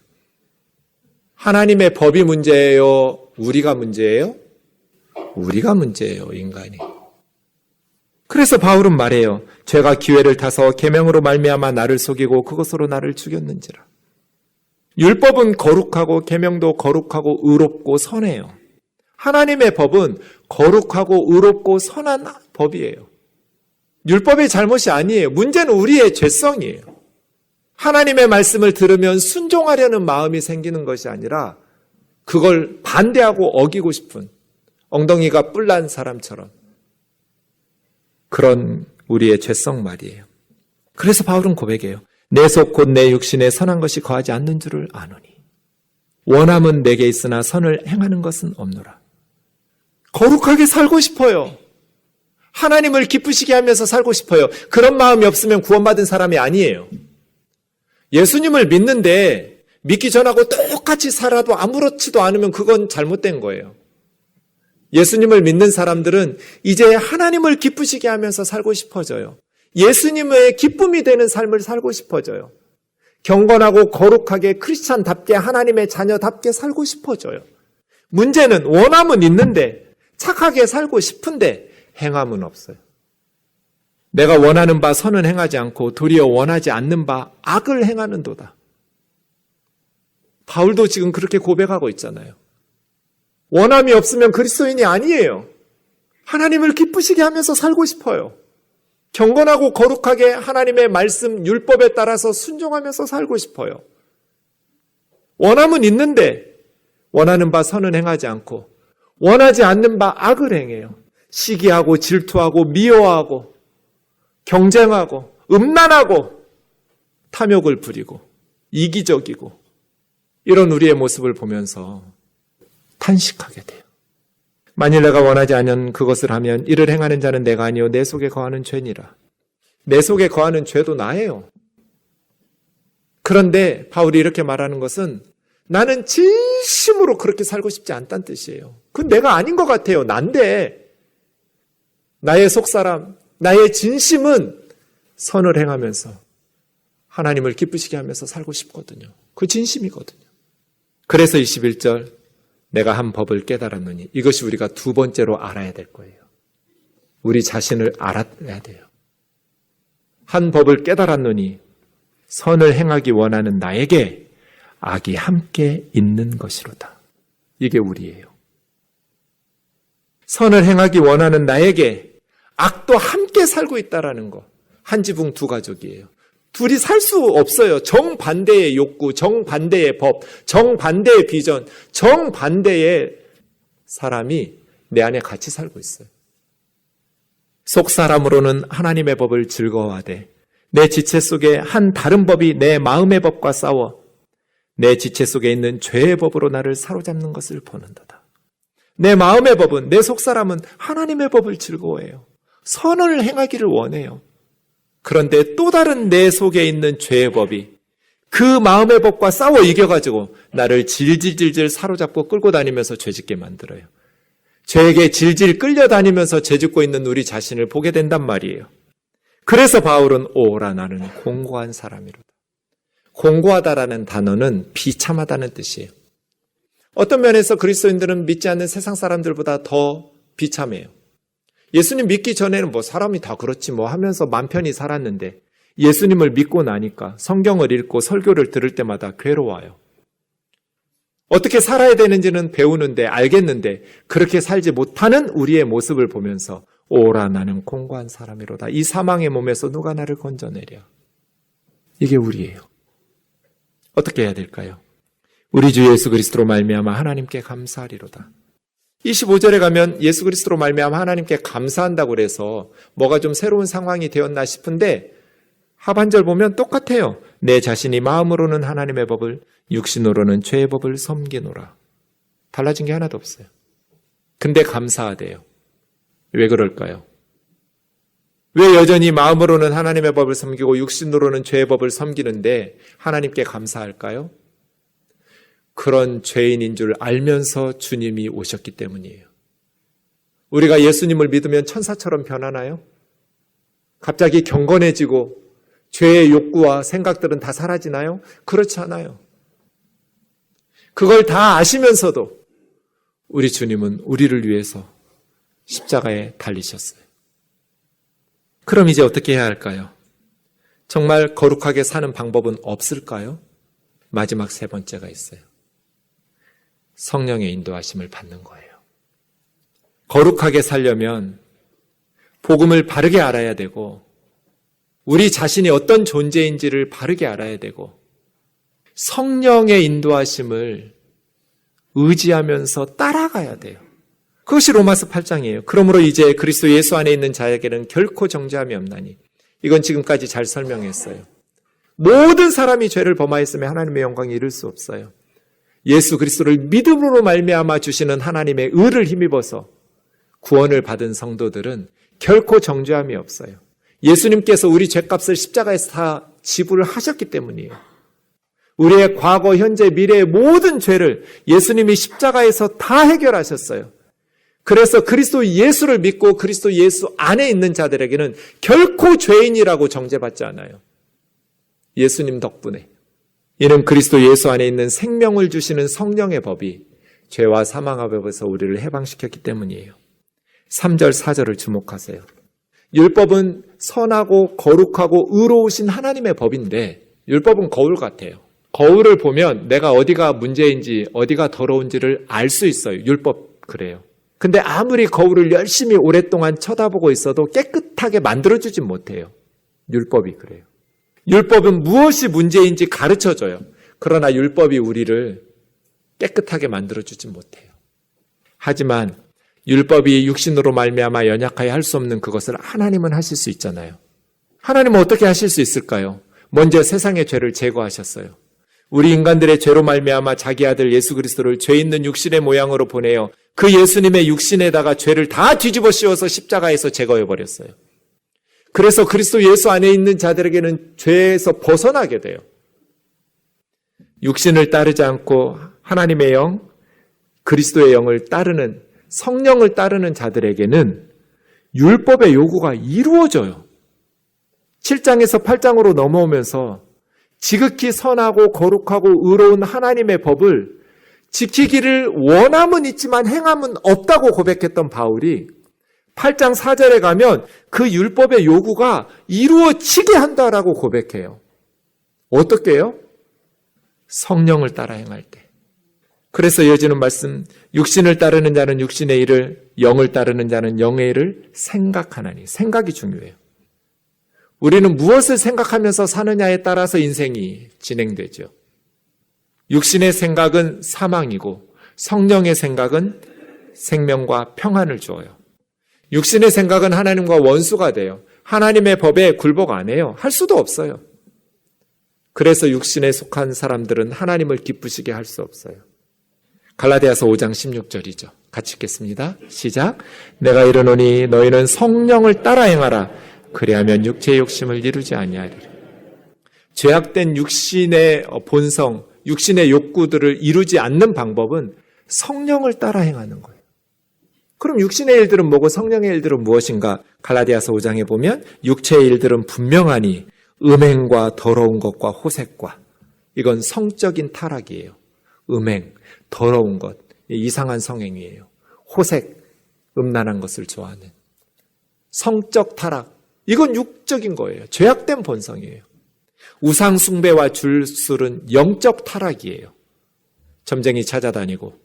하나님의 법이 문제예요? 우리가 문제예요? 우리가 문제예요, 인간이. 그래서 바울은 말해요. 죄가 기회를 타서 계명으로 말미암아 나를 속이고 그것으로 나를 죽였는지라. 율법은 거룩하고 계명도 거룩하고 의롭고 선해요. 하나님의 법은 거룩하고 의롭고 선한 법이에요. 율법의 잘못이 아니에요. 문제는 우리의 죄성이에요. 하나님의 말씀을 들으면 순종하려는 마음이 생기는 것이 아니라 그걸 반대하고 어기고 싶은 엉덩이가 뿔난 사람처럼 그런 우리의 죄성 말이에요. 그래서 바울은 고백해요. 내 속 곧 내 육신에 선한 것이 거하지 않는 줄을 아노니 원함은 내게 있으나 선을 행하는 것은 없노라. 거룩하게 살고 싶어요. 하나님을 기쁘시게 하면서 살고 싶어요. 그런 마음이 없으면 구원받은 사람이 아니에요. 예수님을 믿는데 믿기 전하고 똑같이 살아도 아무렇지도 않으면 그건 잘못된 거예요. 예수님을 믿는 사람들은 이제 하나님을 기쁘시게 하면서 살고 싶어져요. 예수님의 기쁨이 되는 삶을 살고 싶어져요. 경건하고 거룩하게 크리스찬답게 하나님의 자녀답게 살고 싶어져요. 문제는 원함은 있는데 착하게 살고 싶은데 행함은 없어요. 내가 원하는 바 선은 행하지 않고 도리어 원하지 않는 바 악을 행하는도다. 바울도 지금 그렇게 고백하고 있잖아요. 원함이 없으면 그리스도인이 아니에요. 하나님을 기쁘시게 하면서 살고 싶어요. 경건하고 거룩하게 하나님의 말씀, 율법에 따라서 순종하면서 살고 싶어요. 원함은 있는데 원하는 바 선은 행하지 않고 원하지 않는 바 악을 행해요. 시기하고 질투하고 미워하고 경쟁하고 음란하고 탐욕을 부리고 이기적이고 이런 우리의 모습을 보면서 탄식하게 돼요. 만일 내가 원하지 않은 그것을 하면 이를 행하는 자는 내가 아니요 내 속에 거하는 죄니라. 내 속에 거하는 죄도 나예요. 그런데 바울이 이렇게 말하는 것은 나는 진심으로 그렇게 살고 싶지 않다는 뜻이에요. 그건 내가 아닌 것 같아요. 난데 나의 속사람, 나의 진심은 선을 행하면서 하나님을 기쁘시게 하면서 살고 싶거든요. 그 진심이거든요. 그래서 21절 내가 한 법을 깨달았느니 이것이 우리가 두 번째로 알아야 될 거예요. 우리 자신을 알아야 돼요. 한 법을 깨달았느니 선을 행하기 원하는 나에게 악이 함께 있는 것이로다. 이게 우리예요. 선을 행하기 원하는 나에게 악도 함께 살고 있다라는 거. 한 지붕 두 가족이에요. 둘이 살 수 없어요. 정반대의 욕구, 정반대의 법, 정반대의 비전, 정반대의 사람이 내 안에 같이 살고 있어요. 속사람으로는 하나님의 법을 즐거워하되 내 지체 속에 한 다른 법이 내 마음의 법과 싸워 내 지체 속에 있는 죄의 법으로 나를 사로잡는 것을 보는도다. 내 마음의 법은, 내 속사람은 하나님의 법을 즐거워해요. 선을 행하기를 원해요. 그런데 또 다른 내 속에 있는 죄의 법이 그 마음의 법과 싸워 이겨가지고 나를 질질질질 사로잡고 끌고 다니면서 죄짓게 만들어요. 죄에게 질질 끌려다니면서 죄짓고 있는 우리 자신을 보게 된단 말이에요. 그래서 바울은 오라 나는 공고한 사람이로다. 공고하다라는 단어는 비참하다는 뜻이에요. 어떤 면에서 그리스도인들은 믿지 않는 세상 사람들보다 더 비참해요. 예수님 믿기 전에는 사람이 다 그렇지 하면서 맘 편히 살았는데 예수님을 믿고 나니까 성경을 읽고 설교를 들을 때마다 괴로워요. 어떻게 살아야 되는지는 배우는데 알겠는데 그렇게 살지 못하는 우리의 모습을 보면서 오라 나는 공고한 사람이로다. 이 사망의 몸에서 누가 나를 건져내랴. 이게 우리예요. 어떻게 해야 될까요? 우리 주 예수 그리스도로 말미암아 하나님께 감사하리로다. 25절에 가면 예수 그리스도로 말미암아 하나님께 감사한다고 그래서 뭐가 좀 새로운 상황이 되었나 싶은데 하반절 보면 똑같아요. 내 자신이 마음으로는 하나님의 법을 육신으로는 죄의 법을 섬기노라. 달라진 게 하나도 없어요. 근데 감사하대요. 왜 그럴까요? 왜 여전히 마음으로는 하나님의 법을 섬기고 육신으로는 죄의 법을 섬기는데 하나님께 감사할까요? 그런 죄인인 줄 알면서 주님이 오셨기 때문이에요. 우리가 예수님을 믿으면 천사처럼 변하나요? 갑자기 경건해지고 죄의 욕구와 생각들은 다 사라지나요? 그렇지 않아요. 그걸 다 아시면서도 우리 주님은 우리를 위해서 십자가에 달리셨어요. 그럼 이제 어떻게 해야 할까요? 정말 거룩하게 사는 방법은 없을까요? 마지막 세 번째가 있어요. 성령의 인도하심을 받는 거예요. 거룩하게 살려면 복음을 바르게 알아야 되고 우리 자신이 어떤 존재인지를 바르게 알아야 되고 성령의 인도하심을 의지하면서 따라가야 돼요. 그것이 로마서 8장이에요. 그러므로 이제 그리스도 예수 안에 있는 자에게는 결코 정죄함이 없나니. 이건 지금까지 잘 설명했어요. 모든 사람이 죄를 범하였으면 하나님의 영광에 이를 수 없어요. 예수 그리스도를 믿음으로 말미암아 주시는 하나님의 의를 힘입어서 구원을 받은 성도들은 결코 정죄함이 없어요. 예수님께서 우리 죄값을 십자가에서 다 지불을 하셨기 때문이에요. 우리의 과거, 현재, 미래의 모든 죄를 예수님이 십자가에서 다 해결하셨어요. 그래서 그리스도 예수를 믿고 그리스도 예수 안에 있는 자들에게는 결코 죄인이라고 정죄받지 않아요. 예수님 덕분에. 이는 그리스도 예수 안에 있는 생명을 주시는 성령의 법이 죄와 사망의 법에서 우리를 해방시켰기 때문이에요. 3절, 4절을 주목하세요. 율법은 선하고 거룩하고 의로우신 하나님의 법인데 율법은 거울 같아요. 거울을 보면 내가 어디가 문제인지 어디가 더러운지를 알 수 있어요. 율법 그래요. 근데 아무리 거울을 열심히 오랫동안 쳐다보고 있어도 깨끗하게 만들어주진 못해요. 율법이 그래요. 율법은 무엇이 문제인지 가르쳐줘요. 그러나 율법이 우리를 깨끗하게 만들어주진 못해요. 하지만 율법이 육신으로 말미암아 연약하여 할 수 없는 그것을 하나님은 하실 수 있잖아요. 하나님은 어떻게 하실 수 있을까요? 먼저 세상의 죄를 제거하셨어요. 우리 인간들의 죄로 말미암아 자기 아들 예수 그리스도를 죄 있는 육신의 모양으로 보내어 그 예수님의 육신에다가 죄를 다 뒤집어 씌워서 십자가에서 제거해버렸어요. 그래서 그리스도 예수 안에 있는 자들에게는 죄에서 벗어나게 돼요. 육신을 따르지 않고 하나님의 영, 그리스도의 영을 따르는 성령을 따르는 자들에게는 율법의 요구가 이루어져요. 7장에서 8장으로 넘어오면서 지극히 선하고 거룩하고 의로운 하나님의 법을 지키기를 원함은 있지만 행함은 없다고 고백했던 바울이 8장 4절에 가면 그 율법의 요구가 이루어지게 한다라고 고백해요. 어떻게 해요? 성령을 따라 행할 때. 그래서 이어지는 말씀, 육신을 따르는 자는 육신의 일을, 영을 따르는 자는 영의 일을 생각하나니. 생각이 중요해요. 우리는 무엇을 생각하면서 사느냐에 따라서 인생이 진행되죠. 육신의 생각은 사망이고 성령의 생각은 생명과 평안을 주어요. 육신의 생각은 하나님과 원수가 돼요. 하나님의 법에 굴복 안 해요. 할 수도 없어요. 그래서 육신에 속한 사람들은 하나님을 기쁘시게 할 수 없어요. 갈라디아서 5장 16절이죠. 같이 읽겠습니다. 시작. 내가 이르노니 너희는 성령을 따라 행하라. 그리하면 육체의 욕심을 이루지 아니하리라. 죄악된 육신의 본성, 육신의 욕구들을 이루지 않는 방법은 성령을 따라 행하는 거예요. 그럼 육신의 일들은 뭐고 성령의 일들은 무엇인가? 갈라디아서 5장에 보면 육체의 일들은 분명하니 음행과 더러운 것과 호색과, 이건 성적인 타락이에요. 음행, 더러운 것, 이상한 성행위예요. 호색, 음란한 것을 좋아하는 성적 타락, 이건 육적인 거예요. 죄악된 본성이에요. 우상 숭배와 줄술은 영적 타락이에요. 점쟁이 찾아다니고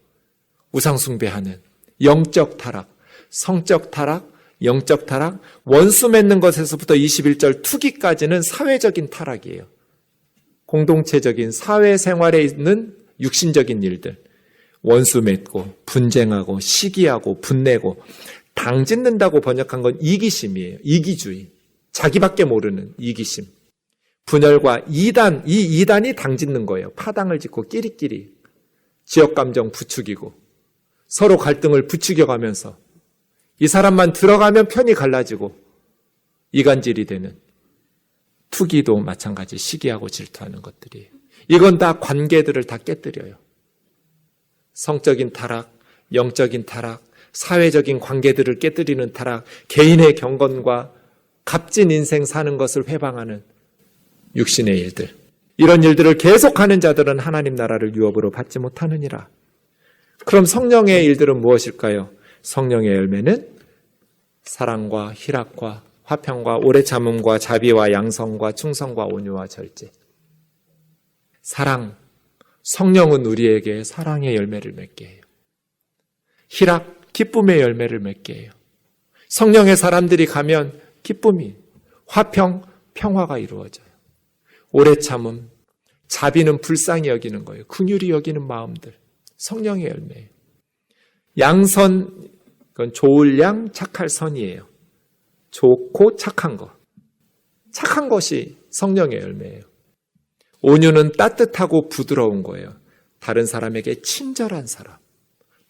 우상 숭배하는 영적 타락, 성적 타락, 영적 타락, 원수 맺는 것에서부터 21절 투기까지는 사회적인 타락이에요. 공동체적인 사회생활에 있는 육신적인 일들, 원수 맺고 분쟁하고 시기하고 분내고 당짓는다고 번역한 건 이기심이에요. 이기주의, 자기밖에 모르는 이기심. 분열과 이단, 이 이단이 당짓는 거예요. 파당을 짓고 끼리끼리 지역감정 부추기고 서로 갈등을 부추겨가면서 이 사람만 들어가면 편이 갈라지고 이간질이 되는, 투기도 마찬가지, 시기하고 질투하는 것들이에요. 이건 다 관계들을 다 깨뜨려요. 성적인 타락, 영적인 타락, 사회적인 관계들을 깨뜨리는 타락, 개인의 경건과 값진 인생 사는 것을 회방하는 육신의 일들, 이런 일들을 계속하는 자들은 하나님 나라를 유업으로 받지 못하느니라. 그럼 성령의 일들은 무엇일까요? 성령의 열매는 사랑과 희락과 화평과 오래 참음과 자비와 양성과 충성과 온유와 절제. 사랑, 성령은 우리에게 사랑의 열매를 맺게 해요. 희락, 기쁨의 열매를 맺게 해요. 성령의 사람들이 가면 기쁨이, 화평, 평화가 이루어져요. 오래 참음, 자비는 불쌍히 여기는 거예요. 긍휼히 여기는 마음들, 성령의 열매예요. 양선, 그건 좋을 양, 착할 선이에요. 좋고 착한 것. 착한 것이 성령의 열매예요. 온유는 따뜻하고 부드러운 거예요. 다른 사람에게 친절한 사람,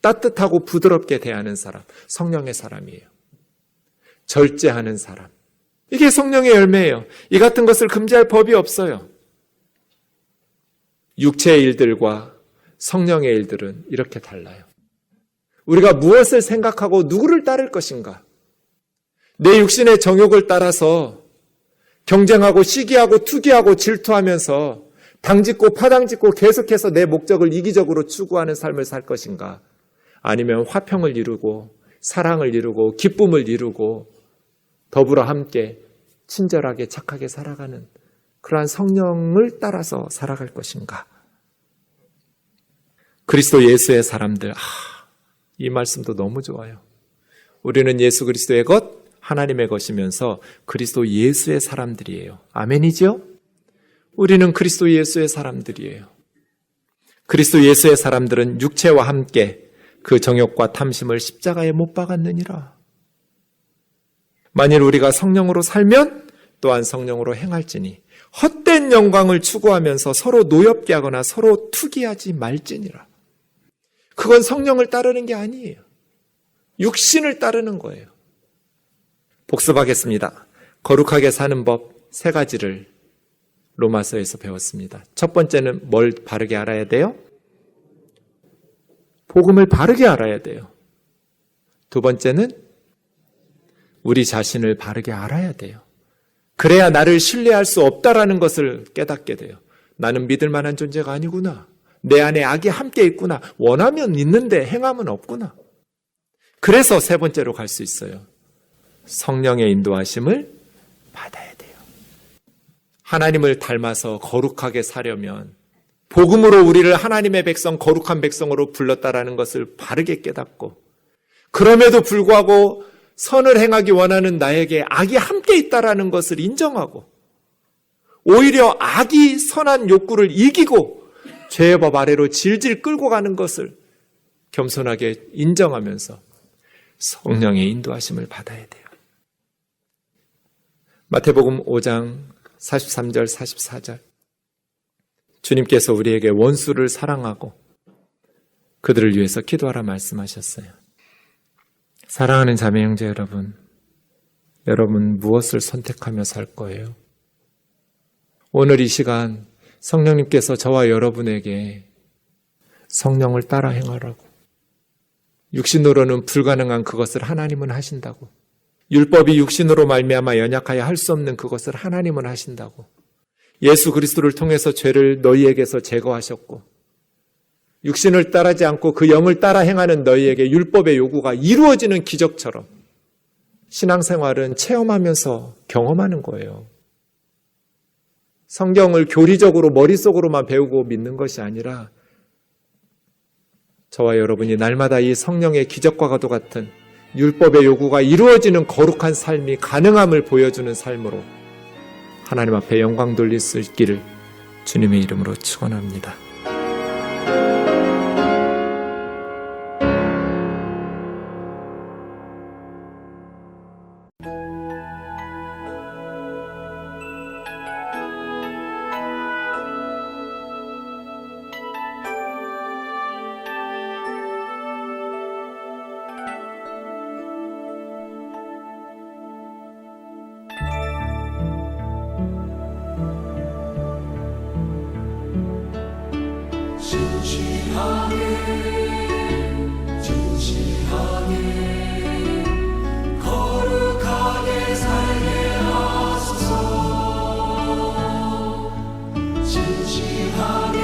따뜻하고 부드럽게 대하는 사람, 성령의 사람이에요. 절제하는 사람, 이게 성령의 열매예요. 이 같은 것을 금지할 법이 없어요. 육체의 일들과 성령의 일들은 이렇게 달라요. 우리가 무엇을 생각하고 누구를 따를 것인가? 내 육신의 정욕을 따라서 경쟁하고 시기하고 투기하고 질투하면서 당짓고 파당짓고 계속해서 내 목적을 이기적으로 추구하는 삶을 살 것인가? 아니면 화평을 이루고 사랑을 이루고 기쁨을 이루고 더불어 함께 친절하게 착하게 살아가는 그러한 성령을 따라서 살아갈 것인가? 그리스도 예수의 사람들, 이 말씀도 너무 좋아요. 우리는 예수 그리스도의 것, 하나님의 것이면서 그리스도 예수의 사람들이에요. 아멘이죠? 우리는 그리스도 예수의 사람들이에요. 그리스도 예수의 사람들은 육체와 함께 그 정욕과 탐심을 십자가에 못 박았느니라. 만일 우리가 성령으로 살면 또한 성령으로 행할지니 헛된 영광을 추구하면서 서로 노엽게 하거나 서로 투기하지 말지니라. 그건 성령을 따르는 게 아니에요. 육신을 따르는 거예요. 복습하겠습니다. 거룩하게 사는 법 3가지를 로마서에서 배웠습니다. 첫 번째는 뭘 바르게 알아야 돼요? 복음을 바르게 알아야 돼요. 두 번째는 우리 자신을 바르게 알아야 돼요. 그래야 나를 신뢰할 수 없다라는 것을 깨닫게 돼요. 나는 믿을 만한 존재가 아니구나. 내 안에 악이 함께 있구나. 원하면 있는데 행함은 없구나. 그래서 3번째로 갈 수 있어요. 성령의 인도하심을 받아야 돼요. 하나님을 닮아서 거룩하게 사려면 복음으로 우리를 하나님의 백성, 거룩한 백성으로 불렀다라는 것을 바르게 깨닫고, 그럼에도 불구하고 선을 행하기 원하는 나에게 악이 함께 있다라는 것을 인정하고, 오히려 악이 선한 욕구를 이기고 죄의 법 아래로 질질 끌고 가는 것을 겸손하게 인정하면서 성령의 인도하심을 받아야 돼요. 마태복음 5장 43절 44절, 주님께서 우리에게 원수를 사랑하고 그들을 위해서 기도하라 말씀하셨어요. 사랑하는 자매 형제 여러분 무엇을 선택하며 살 거예요? 오늘 이 시간 성령님께서 저와 여러분에게 성령을 따라 행하라고, 육신으로는 불가능한 그것을 하나님은 하신다고, 율법이 육신으로 말미암아 연약하여 할 수 없는 그것을 하나님은 하신다고, 예수 그리스도를 통해서 죄를 너희에게서 제거하셨고, 육신을 따르지 않고 그 영을 따라 행하는 너희에게 율법의 요구가 이루어지는 기적처럼 신앙생활은 체험하면서 경험하는 거예요. 성경을 교리적으로 머릿속으로만 배우고 믿는 것이 아니라 저와 여러분이 날마다 이 성령의 기적과도 같은 율법의 요구가 이루어지는 거룩한 삶이 가능함을 보여주는 삶으로 하나님 앞에 영광 돌릴 수 있기를 주님의 이름으로 축원합니다. 진실하게 거룩하게 살게 하소서. 진실하게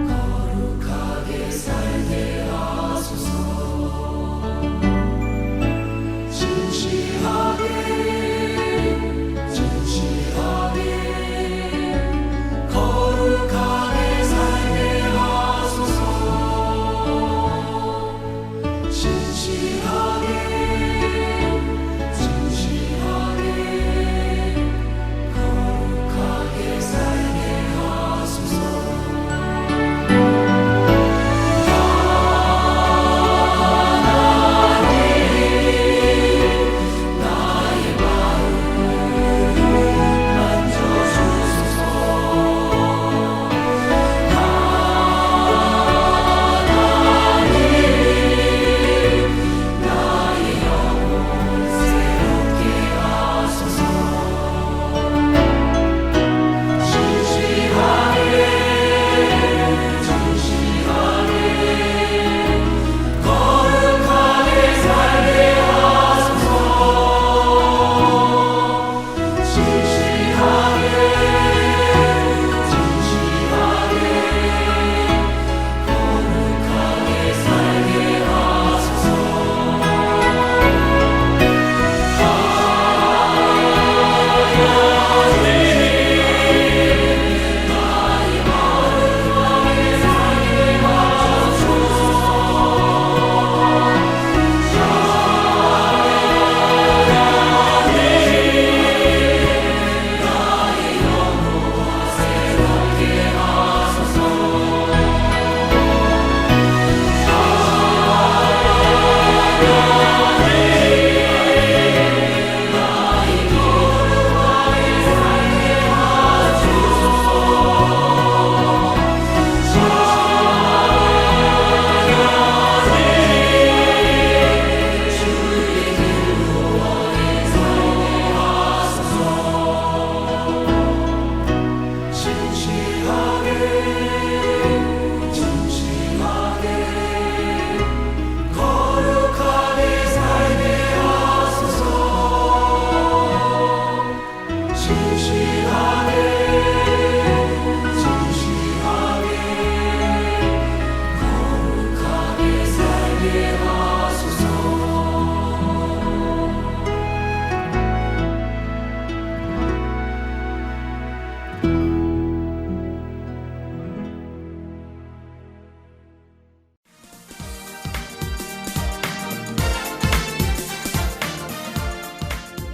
거룩하게 살게 하소서. 진실하게 거룩하게 살게 하소서. 진실하게 거룩하게 살게 하소서. 나의 마음을 만져주소서.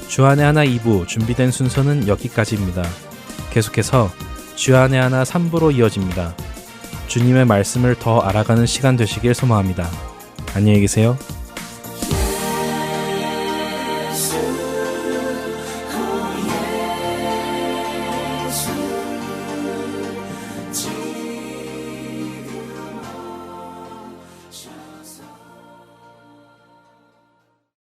주안의 하나 2부 준비된 순서는 여기까지입니다. 계속해서 주안의 하나 3부로 이어집니다. 주님의 말씀을 더 알아가는 시간 되시길 소망합니다. 안녕히 계세요. 예수